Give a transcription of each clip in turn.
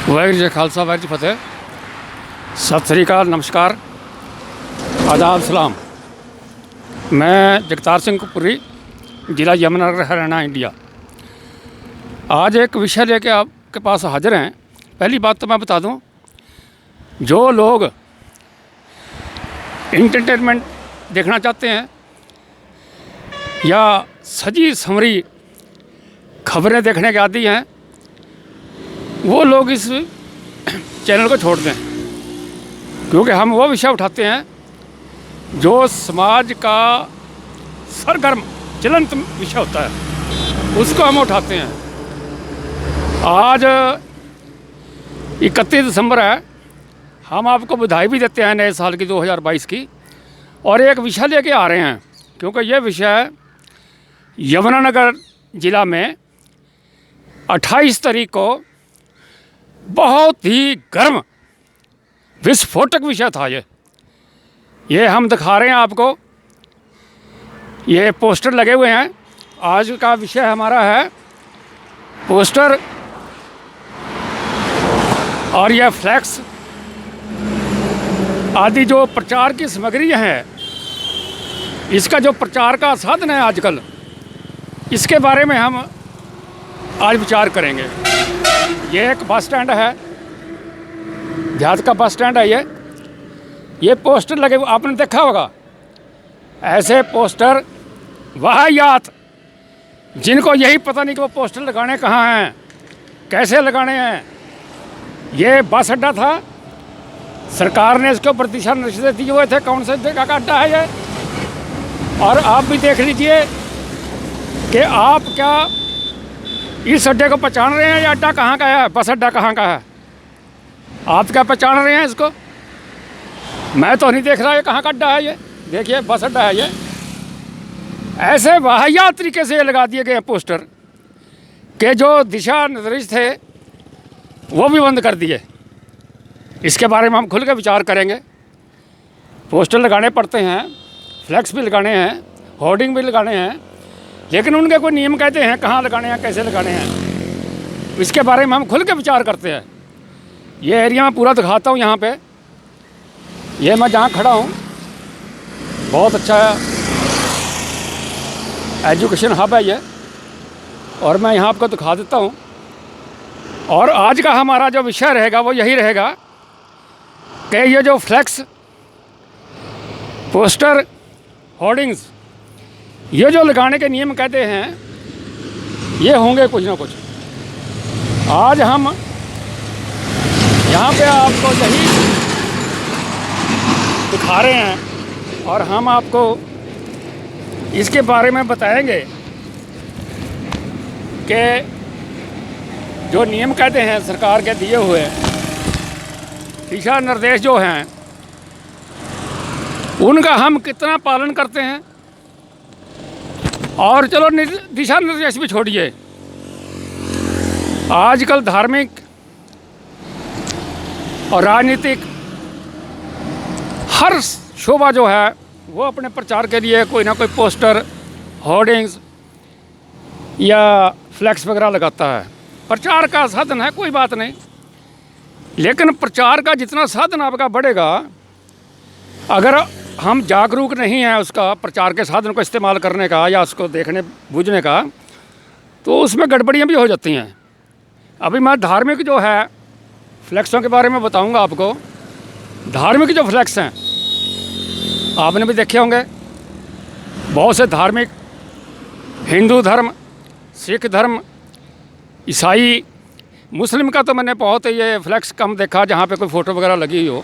वाहिगुरू जी खालसा वाहिगुरू जी फतेह। सत श्री अकाल, नमस्कार, आदाब, सलाम। मैं जगतार सिंह कपूरी, ज़िला यमुनानगर, हरियाणा, इंडिया। आज एक विषय लेके आपके पास हाजिर हैं। पहली बात तो मैं बता दूं, जो लोग इंटरटेनमेंट देखना चाहते हैं या सजी संवरी खबरें देखने के आदी हैं, वो लोग इस चैनल को छोड़ दें, क्योंकि हम वो विषय उठाते हैं जो समाज का सरगर्म ज्वलंत विषय होता है, उसको हम उठाते हैं। आज 31 दिसंबर है। हम आपको बधाई भी देते हैं नए साल की, 2022 की। और एक विषय लेके आ रहे हैं, क्योंकि ये विषय यमुनानगर ज़िला में 28 तारीख को बहुत ही गर्म विस्फोटक विषय था। ये हम दिखा रहे हैं आपको। ये पोस्टर लगे हुए हैं। आज का विषय हमारा है पोस्टर और यह फ्लैक्स आदि जो प्रचार की सामग्री है, इसका जो प्रचार का साधन है आजकल, इसके बारे में हम आज विचार करेंगे। ये एक बस स्टैंड है, देहात का बस स्टैंड है। ये पोस्टर लगे हुए आपने देखा होगा। ऐसे पोस्टर वाहियात, जिनको यही पता नहीं कि वो पोस्टर लगाने कहाँ हैं, कैसे लगाने हैं। ये बस अड्डा था, सरकार ने इसके ऊपर दिशा निर्देश दिए हुए थे कौन से जगह का अड्डा है ये। और आप भी देख लीजिए कि आप क्या इस अड्डे को पहचान रहे हैं, या अड्डा कहाँ का है, बस अड्डा कहाँ का है। आप क्या पहचान रहे हैं इसको? मैं तो नहीं देख रहा ये कहाँ का अड्डा है। ये देखिए बस अड्डा है ये। ऐसे वाहियात तरीके से ये लगा दिए गए पोस्टर के जो दिशा निर्देश थे वो भी बंद कर दिए। इसके बारे में हम खुल के विचार करेंगे। पोस्टर लगाने पड़ते हैं, फ्लैक्स भी लगाने हैं, होर्डिंग भी लगाने हैं, लेकिन उनके कोई नियम कहते हैं कहाँ लगाने हैं, कैसे लगाने हैं। इसके बारे में हम खुल के विचार करते हैं। ये एरिया मैं पूरा दिखाता हूँ। यहाँ पे ये मैं जहाँ खड़ा हूँ, बहुत अच्छा एजुकेशन हब है ये, और मैं यहाँ आपको दिखा देता हूँ। और आज का हमारा जो विषय रहेगा वो यही रहेगा कि ये जो फ्लैक्स, पोस्टर, होर्डिंग्स, ये जो लगाने के नियम कहते हैं, ये होंगे कुछ ना कुछ। आज हम यहाँ पे आपको यही दिखा रहे हैं और हम आपको इसके बारे में बताएंगे कि जो नियम कहते हैं सरकार के दिए हुए दिशा निर्देश जो हैं, उनका हम कितना पालन करते हैं। और चलो दिशा निर्देश भी छोड़िए, आजकल धार्मिक और राजनीतिक हर शोभा जो है वो अपने प्रचार के लिए कोई ना कोई पोस्टर, होर्डिंग्स या फ्लैक्स वगैरह लगाता है। प्रचार का साधन है, कोई बात नहीं, लेकिन प्रचार का जितना साधन आपका बढ़ेगा, अगर हम जागरूक नहीं हैं उसका प्रचार के साधन को इस्तेमाल करने का या उसको देखने बूझने का, तो उसमें गड़बड़ियाँ भी हो जाती हैं। अभी मैं धार्मिक जो है फ्लैक्सों के बारे में बताऊंगा आपको। धार्मिक जो फ्लैक्स हैं आपने भी देखे होंगे। बहुत से धार्मिक, हिंदू धर्म, सिख धर्म, ईसाई, मुस्लिम का तो मैंने बहुत ये फ्लैक्स कम देखा जहाँ पे कोई फ़ोटो वगैरह लगी हो।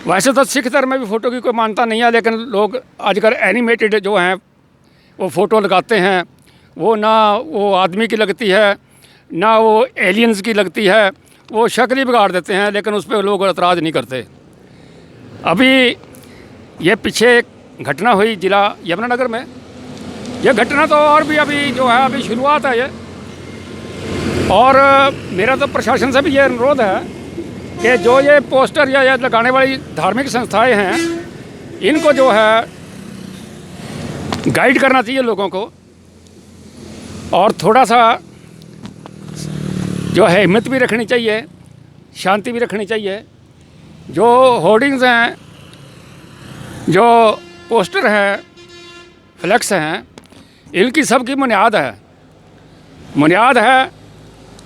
वैसे तो सिख धर्म में भी फ़ोटो की कोई मानता नहीं है, लेकिन लोग आजकल एनिमेटेड जो हैं वो फ़ोटो लगाते हैं। वो ना वो आदमी की लगती है, ना वो एलियंस की लगती है, वो शक्ल ही बिगाड़ देते हैं, लेकिन उस पर लोग एतराज़ नहीं करते। अभी ये पीछे एक घटना हुई ज़िला यमुनानगर में। ये घटना तो और भी अभी जो है अभी शुरुआत है ये। और मेरा तो प्रशासन से भी ये अनुरोध है कि जो ये पोस्टर या ये लगाने वाली धार्मिक संस्थाएं हैं, इनको जो है गाइड करना चाहिए लोगों को, और थोड़ा सा जो है हिम्मत भी रखनी चाहिए, शांति भी रखनी चाहिए। जो होर्डिंग्स हैं, जो पोस्टर हैं, फ्लैक्स हैं, इनकी सबकी बुनियाद है।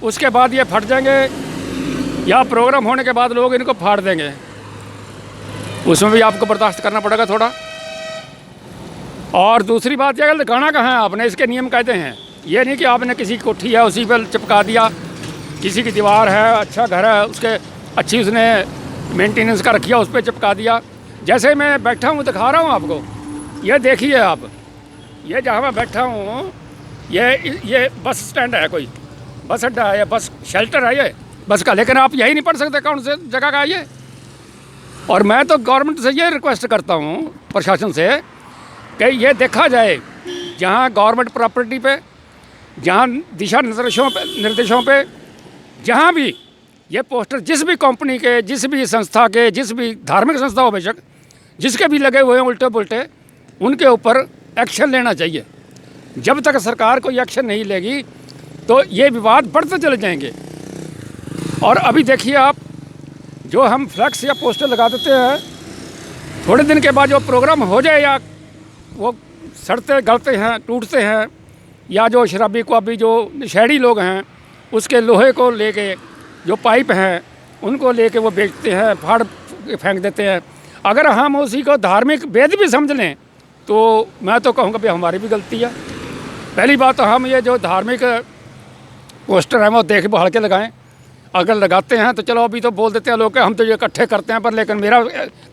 उसके बाद ये फट जाएंगे या प्रोग्राम होने के बाद लोग इनको फाड़ देंगे, उसमें भी आपको बर्दाश्त करना पड़ेगा थोड़ा। और दूसरी बात यह लगाना कहाँ है आपने, इसके नियम कायदे हैं। ये नहीं कि आपने किसी की कोठी है उसी पर चिपका दिया, किसी की दीवार है, अच्छा घर है, उसके अच्छी उसने मेंटेनेंस का रखिया, उस पर चिपका दिया। जैसे मैं बैठा हूँ दिखा रहा हूँ आपको, ये देखिए आप, ये जहाँ मैं बैठा हूँ ये बस स्टैंड है, कोई बस अड्डा है या बस शेल्टर है ये बस का, लेकिन आप यही नहीं पढ़ सकते कौन से जगह का है ये। और मैं तो गवर्नमेंट से ये रिक्वेस्ट करता हूँ, प्रशासन से, कि ये देखा जाए जहाँ गवर्नमेंट प्रॉपर्टी पे, जहाँ दिशा निर्देशों पे जहाँ भी ये पोस्टर जिस भी कंपनी के, जिस भी संस्था के, जिस भी धार्मिक संस्था हो बेशक, जिसके भी लगे हुए हैं उल्टे पुल्टे, उनके ऊपर एक्शन लेना चाहिए। जब तक सरकार कोई एक्शन नहीं लेगी तो ये विवाद बढ़ते चले जाएंगे। और अभी देखिए आप, जो हम फ्लैक्स या पोस्टर लगा देते हैं, थोड़े दिन के बाद जो प्रोग्राम हो जाए या वो सड़ते गलते हैं, टूटते हैं, या जो शराबी क्वाबी जो नशेड़ी लोग हैं उसके लोहे को लेके, जो पाइप हैं उनको लेके वो बेचते हैं, फाड़ फेंक देते हैं। अगर हम उसी को धार्मिक वेद भी समझ लें तो मैं तो कहूँगा भाई हमारी भी गलती है। पहली बात तो हम ये जो धार्मिक पोस्टर हैं वो देख भाल के लगाएं। अगर लगाते हैं तो चलो, अभी तो बोल देते हैं लोग कि हम तो ये इकट्ठे करते हैं, पर लेकिन मेरा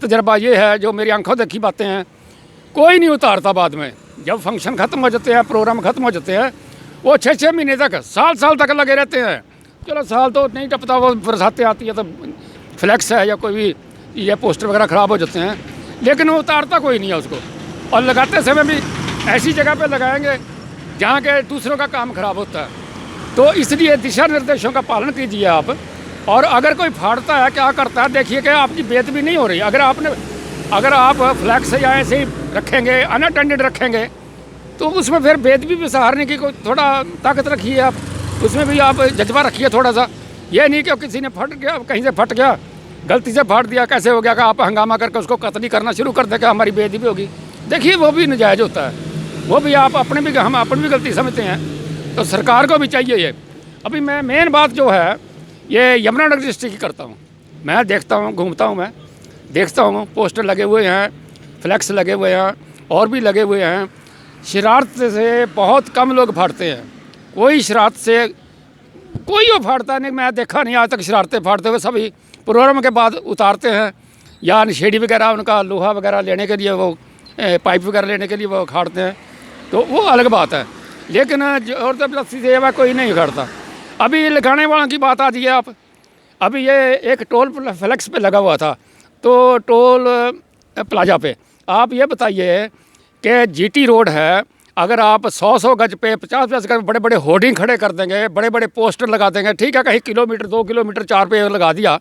तजर्बा ये है, जो मेरी आंखों देखी बातें हैं, कोई नहीं उतारता। बाद में जब फंक्शन ख़त्म हो जाते हैं, प्रोग्राम ख़त्म हो जाते हैं, वो 6-6 महीने तक, साल तक लगे रहते हैं। चलो साल तो नहीं टपता, वो बरसातें आती है तो फ्लैक्स है या कोई भी ये पोस्टर वगैरह ख़राब हो जाते हैं, लेकिन वो उतारता कोई नहीं है उसको। और लगाते समय भी ऐसी जगह पे लगाएंगे जहाँ के दूसरों का काम ख़राब होता है। तो इसलिए दिशा निर्देशों का पालन कीजिए आप। और अगर कोई फाड़ता है, क्या करता है, देखिए कि आपकी बेइज्जती नहीं हो रही। अगर आप फ्लैक्स या ऐसे ही रखेंगे, अनअटेंडेड रखेंगे, तो उसमें फिर बेइज्जती भी सहारने की कोई थोड़ा ताकत रखिए आप, उसमें भी आप जज्बा रखिए थोड़ा सा। ये नहीं कि किसी ने फट गया, कहीं से फट गया, गलती से फाड़ दिया, कैसे हो गया कि आप हंगामा करके उसको कत्ल करना शुरू कर दें कि हमारी बेइज्जती भी होगी। देखिए वो भी नाजायज़ होता है, वो भी हम अपनी भी गलती समझते हैं। तो सरकार को भी चाहिए ये। अभी मैं मेन बात जो है ये यमुनानगर डिस्ट्रिक्ट की करता हूँ। मैं देखता हूँ, घूमता हूँ, मैं देखता हूँ पोस्टर लगे हुए हैं, फ्लैक्स लगे हुए हैं, और भी लगे हुए हैं। शरारत से बहुत कम लोग फाड़ते हैं, कोई शरारत से कोई वो फाड़ता नहीं। मैं देखा नहीं आज तक शरारतें फाड़ते हुए, सभी प्रोग्राम के बाद उतारते हैं, या नशेड़ी वगैरह उनका लोहा वगैरह लेने के लिए, वो पाइप वगैरह लेने के लिए वो उखाड़ते हैं, तो वो अलग बात है। लेकिन और ज़बरदस्ती से वह कोई नहीं उखाड़ता। अभी लगाने वालों की बात आ जाइए आप, अभी ये एक टोल फ्लैक्स पे लगा हुआ था, तो टोल प्लाजा पे आप ये बताइए कि जीटी रोड है, अगर आप 100 गज पे 50 गज बड़े बड़े होर्डिंग खड़े कर देंगे, बड़े बड़े पोस्टर लगा देंगे, ठीक है, कहीं किलोमीटर 2 किलोमीटर 4 पे लगा दिया।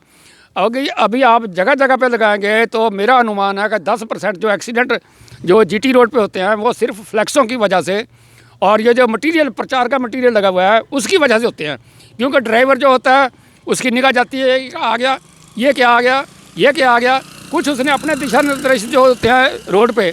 अभी आप जगह जगह पे लगाएंगे तो मेरा अनुमान है कि 10% जो एक्सीडेंट जो जीटी रोड पे होते हैं वो सिर्फ फ्लैक्सों की वजह से, और ये जो मटेरियल, प्रचार का मटेरियल लगा हुआ है उसकी वजह से होते हैं। क्योंकि ड्राइवर जो होता है उसकी निगाह जाती है, आ गया, ये क्या आ गया, ये क्या आ गया, कुछ उसने अपने दिशा निर्देश जो होते हैं रोड पे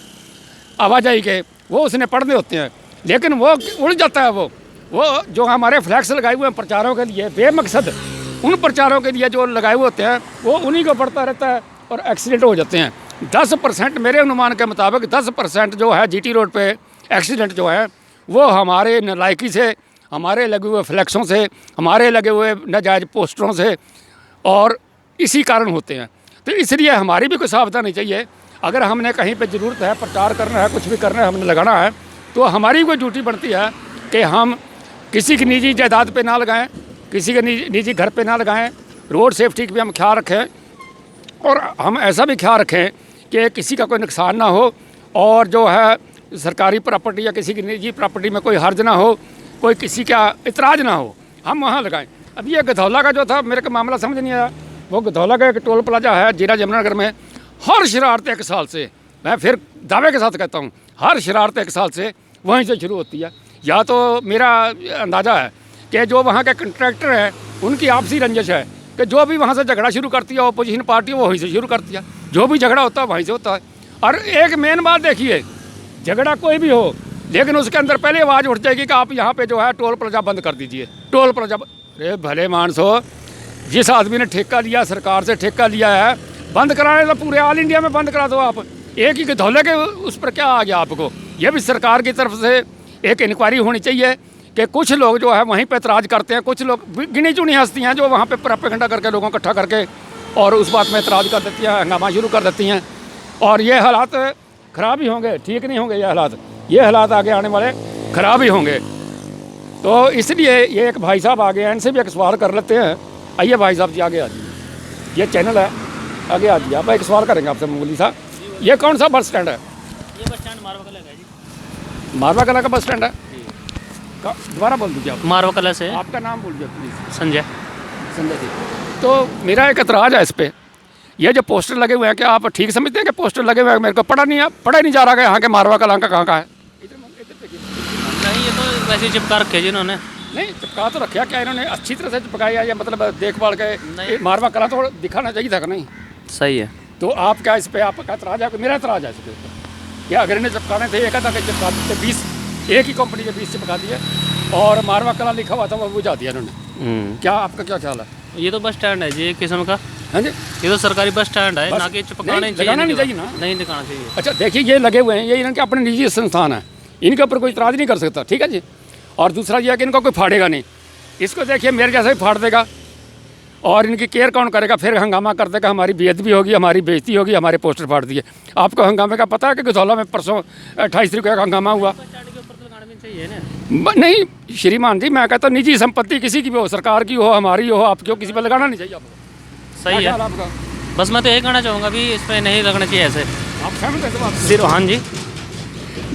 आवाजाही के, वो उसने पढ़ने होते हैं, लेकिन वो उड़ जाता है। वो जो हमारे फ्लैक्स लगाए हुए हैं प्रचारों के लिए, बेमकसद उन प्रचारों के लिए जो लगाए हुए होते हैं, वो उन्हीं को पढ़ता रहता है और एक्सीडेंट हो जाते हैं। 10% मेरे अनुमान के मुताबिक 10% जो है जीटी रोड पे एक्सीडेंट जो है वो हमारे नालायकी से, हमारे लगे हुए फ्लैक्सों से, हमारे लगे हुए नाजायज़ पोस्टरों से, और इसी कारण होते हैं। तो इसलिए हमारी भी कोई सावधानी चाहिए। अगर हमने कहीं पे ज़रूरत है, प्रचार करना है, कुछ भी करना है, हमने लगाना है, तो हमारी कोई ड्यूटी बनती है कि हम किसी की निजी जायदाद पे ना लगाएं, किसी के निजी घर पे ना लगाएं, रोड सेफ्टी का भी हम ख्याल रखें, और हम ऐसा भी ख्याल रखें कि किसी का कोई नुकसान ना हो, और जो है सरकारी प्रॉपर्टी या किसी की निजी प्रॉपर्टी में कोई हर्ज ना हो, कोई किसी का इतराज़ ना हो, हम वहाँ लगाएं। अभी ये गधौला का जो था, मेरे को मामला समझ नहीं आया, वो गधौला का एक टोल प्लाजा है जीरा यमुनानगर में, हर शरारत 1 साल से, मैं फिर दावे के साथ कहता हूँ, हर शरारत 1 साल से वहीं से शुरू होती है। या तो मेरा अंदाज़ा है कि जो वहाँ के कंट्रैक्टर हैं उनकी आपसी रंजिश है कि जो भी वहाँ से झगड़ा शुरू करती है अपोजिशन पार्टी वो वहीं से शुरू करती है, जो भी झगड़ा होता है वहीं से होता है। और एक मेन बात देखिए, झगड़ा कोई भी हो लेकिन उसके अंदर पहले आवाज़ उठ जाएगी कि आप यहाँ पे जो है टोल प्लाजा बंद कर दीजिए, टोल प्लाजा। अरे भले मानस हो, जिस आदमी ने ठेका लिया, सरकार से ठेका लिया है, बंद कराने तो पूरे ऑल इंडिया में बंद करा दो आप। एक ही धौले के उस पर क्या आ गया आपको? ये भी सरकार की तरफ से एक इंक्वायरी होनी चाहिए कि कुछ लोग जो है वहीं पे एतराज़ करते हैं, कुछ लोग गिनी चुनी हस्ती हैं जो वहाँ पे प्रोपेगेंडा करके लोगों को इकट्ठा करके और उस बात में एतराज़ कर देती हैं, हंगामा शुरू कर देती हैं। और ये हालात ख़राब ही होंगे, ठीक नहीं होंगे ये हालात आगे आने वाले ख़राब ही होंगे। तो इसलिए ये एक भाई साहब आ गए हैं, इनसे भी एक सवाल कर लेते हैं। आइए भाई साहब जी आगे आ जाइए, ये चैनल है, आगे आ जाइए। आप एक सवाल करेंगे आपसे मामूली सा। ये कौन सा बस स्टैंड है? ये बस स्टैंड मारवा कला का है जी। मारवा कला का बस स्टैंड है? दोबारा बोल दीजिए आप। मारवा कला से। आपका नाम बोल दीजिए प्लीज़। संजय। संजय जी, तो मेरा एक एतराज़ है इस पर। ये जो पोस्टर लगे हुए हैं, क्या आप ठीक समझते हैं कि पोस्टर लगे हुए हैं? मेरे को पढ़ा नहीं जा रहा है यहाँ के मारवा कला का कहाँ का है। नहीं, ये तो वैसे ही चिपका रखे जी इन्होंने। नहीं, चिपका तो रखा, क्या इन्होंने अच्छी तरह से चिपकाया या मतलब देखभाल के? मारवा कला तो दिखाना चाहिए था कि नहीं? सही है। तो आप क्या इस पर आपका एतराज़ है? मेरा एतराज़ है इस पर। या अगर इन्हें चिपकाने थे, एक था कि चिपका देते 20, एक ही कंपनी के 20 चिपका दिए और मारवा कला लिखा हुआ था वो बुझा दिया इन्होंने। क्या आपका क्या ख्याल है? ये तो बस स्टैंड है जी एक किस्म का। हाँ जी, ये तो सरकारी बस स्टैंड है, ना कि चिपकाना नहीं चाहिए ना। नहीं दिखाना चाहिए। अच्छा देखिए, ये लगे हुए हैं, ये इनके अपने निजी संस्थान है, इनके ऊपर कोई इतराज़ नहीं कर सकता, ठीक है जी। और दूसरा ये है कि इनको कोई फाड़ेगा नहीं। इसको देखिए मेरे जैसा ही फाड़ देगा और इनकी केयर कौन करेगा? फिर हंगामा कर देगा, हमारी बेइज्जती होगी, हमारी बेइज्जती होगी, हमारे पोस्टर फाड़ दिए। आपको हंगामे का पता है कि गधौला में परसों 28 तारीख का हंगामा हुआ? नहीं श्रीमान जी, मैं कहता हूँ निजी संपत्ति किसी की भी हो, सरकार की हो, हमारी हो, आपकी हो, किसी पर लगाना नहीं चाहिए आपको। सही है आपका। बस मैं तो यही कहना चाहूँगा भी इस पर नहीं लगना चाहिए ऐसे। आप सहमत हैं इस बात से? सिर्फ हाँ जी।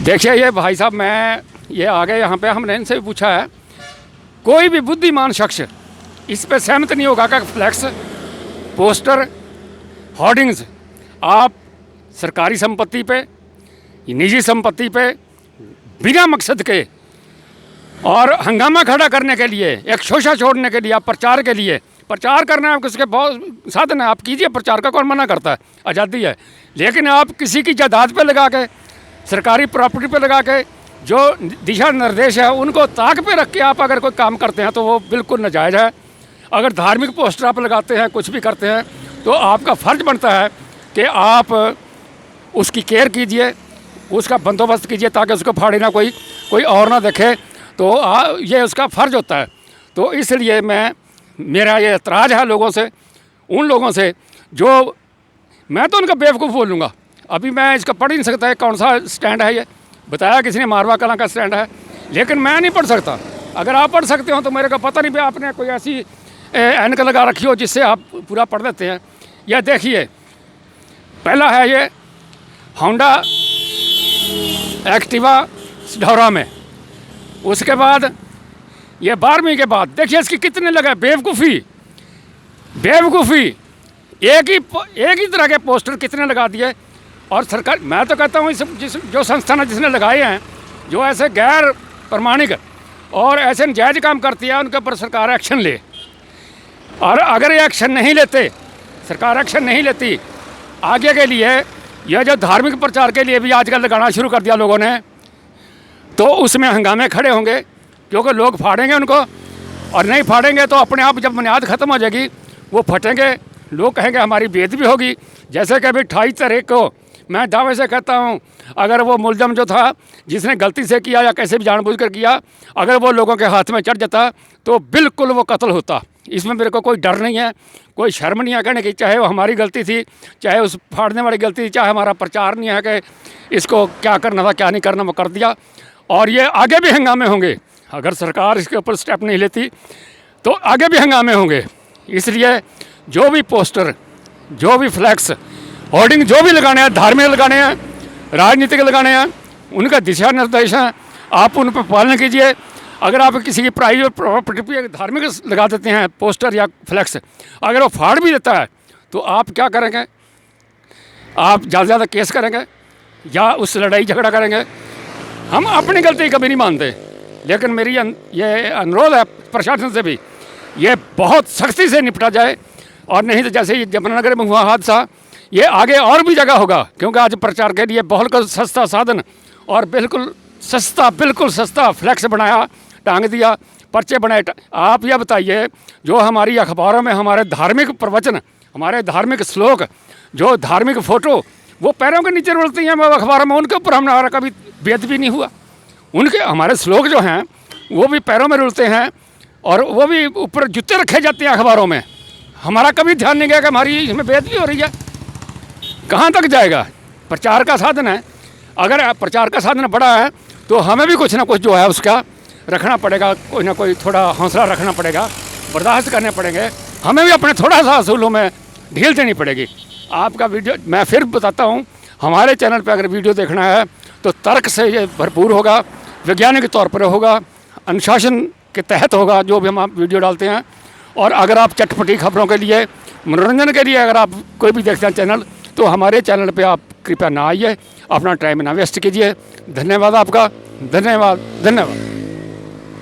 देखिए ये भाई साहब, मैं ये आ गए यहाँ पे, हमने इनसे भी पूछा है, कोई भी बुद्धिमान शख्स इस पे सहमत नहीं होगा कि फ्लैक्स, पोस्टर, होर्डिंग्स आप सरकारी संपत्ति पे, निजी संपत्ति पे बिना मकसद के और हंगामा खड़ा करने के लिए, एक शोषा छोड़ने के लिए, आप प्रचार के लिए, प्रचार करना है किसके बहुत साधन है, आप कीजिए प्रचार का, कौन मना करता है, आज़ादी है। लेकिन आप किसी की जायदाद पे लगा के, सरकारी प्रॉपर्टी पे लगा के जो दिशा निर्देश है उनको ताक पे रख के आप अगर कोई काम करते हैं तो वो बिल्कुल नाजायज़ है। अगर धार्मिक पोस्टर आप लगाते हैं, कुछ भी करते हैं, तो आपका फ़र्ज बनता है कि आप उसकी केयर कीजिए, उसका बंदोबस्त कीजिए ताकि उसको फाड़े ना कोई और ना देखे। तो ये उसका फ़र्ज होता है। तो इसलिए मेरा ये एतराज़ है लोगों से, उन लोगों से जो, मैं तो उनका बेवकूफ़ बोलूँगा। अभी मैं इसका पढ़ ही नहीं सकता है कौन सा स्टैंड है, ये बताया किसी ने मारवा कला का स्टैंड है, लेकिन मैं नहीं पढ़ सकता। अगर आप पढ़ सकते हो तो मेरे को पता नहीं भी आपने कोई ऐसी ऐनक लगा रखी हो जिससे आप पूरा पढ़ देते हैं। यह देखिए, पहला है ये होंडा एक्टिवा सिढौरा में, उसके बाद ये 12वीं के बाद देखिए इसकी कितने लगे, बेवकूफ़ी एक ही तरह के पोस्टर कितने लगा दिए। और सरकार, मैं तो कहता हूँ जो संस्थान है जिसने लगाए हैं, जो ऐसे गैर प्रमाणिक और ऐसे नाजायज काम करती है, उनके ऊपर सरकार एक्शन ले। और अगर ये एक्शन नहीं लेते, सरकार एक्शन नहीं लेती आगे के लिए, यह जो धार्मिक प्रचार के लिए भी आजकल लगाना शुरू कर दिया लोगों ने, तो उसमें हंगामे खड़े होंगे, क्योंकि लोग फाड़ेंगे उनको, और नहीं फाड़ेंगे तो अपने आप जब बुनियाद ख़त्म हो जाएगी वो फटेंगे, लोग कहेंगे हमारी बेइज्जती होगी। जैसे कि अभी 28 तारीख को मैं दावे से कहता हूँ, अगर वो मुलजम जो था जिसने गलती से किया या कैसे भी जानबूझकर किया, अगर वो लोगों के हाथ में चढ़ जाता तो बिल्कुल वो कत्ल होता। इसमें मेरे को कोई डर नहीं है, कोई शर्म नहीं है कहने की, चाहे वो हमारी गलती थी, चाहे उस फाड़ने वाली गलती थी, चाहे हमारा प्रचार नहीं है कि इसको क्या करना था क्या नहीं करना वो कर दिया। और ये आगे भी हंगामे होंगे, अगर सरकार इसके ऊपर स्टेप नहीं लेती तो आगे भी हंगामे होंगे। इसलिए जो भी पोस्टर, जो भी फ्लैक्स, होर्डिंग जो भी लगाने हैं, धार्मिक लगाने हैं, राजनीतिक लगाने हैं, उनका दिशा निर्देश हैं, आप उन पर पालन कीजिए। अगर आप किसी की प्राइवेट प्रॉपर्टी पर धार्मिक लगा देते हैं पोस्टर या फ्लैक्स, अगर वो फाड़ भी देता है तो आप क्या करेंगे? आप ज़्यादा से ज़्यादा केस करेंगे या उससे लड़ाई झगड़ा करेंगे? हम अपनी गलती कभी नहीं मानते, लेकिन मेरी ये अनुरोध है प्रशासन से भी ये बहुत सख्ती से निपटा जाए, और नहीं तो जैसे ये जमुनानगर में हुआ हादसा, ये आगे और भी जगह होगा, क्योंकि आज प्रचार के लिए बहुत सस्ता साधन और बिल्कुल सस्ता फ्लैक्स बनाया, टांग दिया, पर्चे बनाए। आप यह बताइए, जो हमारी अखबारों में हमारे धार्मिक प्रवचन, हमारे धार्मिक श्लोक, जो धार्मिक फ़ोटो, वो पैरों के नीचे रुलती हैं अखबारों में, उनके ऊपर हमारा कभी बेदबी नहीं हुआ। उनके हमारे श्लोक जो हैं वो भी पैरों में रुलते हैं, और वो भी ऊपर जूते रखे जाते हैं अखबारों में। हमारा कभी ध्यान नहीं गया कि हमारी इसमें बेदबी हो रही है। कहाँ तक जाएगा? प्रचार का साधन है, अगर प्रचार का साधन बड़ा है तो हमें भी कुछ ना कुछ जो है उसका रखना पड़ेगा, कोई ना कोई थोड़ा हौसला रखना पड़ेगा, बर्दाश्त करने पड़ेंगे, हमें भी अपने थोड़ा सा असूलों में ढील देनी पड़ेगी। आपका वीडियो, मैं फिर बताता हूँ, हमारे चैनल पे अगर वीडियो देखना है तो तर्क से ये भरपूर होगा, वैज्ञानिक तौर पर होगा, अनुशासन के तहत होगा जो भी हम आप वीडियो डालते हैं। और अगर आप चटपटी खबरों के लिए, मनोरंजन के लिए अगर आप कोई भी देखते हैं चैनल, तो हमारे चैनल पे आप कृपया ना आइए, अपना टाइम ना वेस्ट कीजिए। धन्यवाद आपका, धन्यवाद।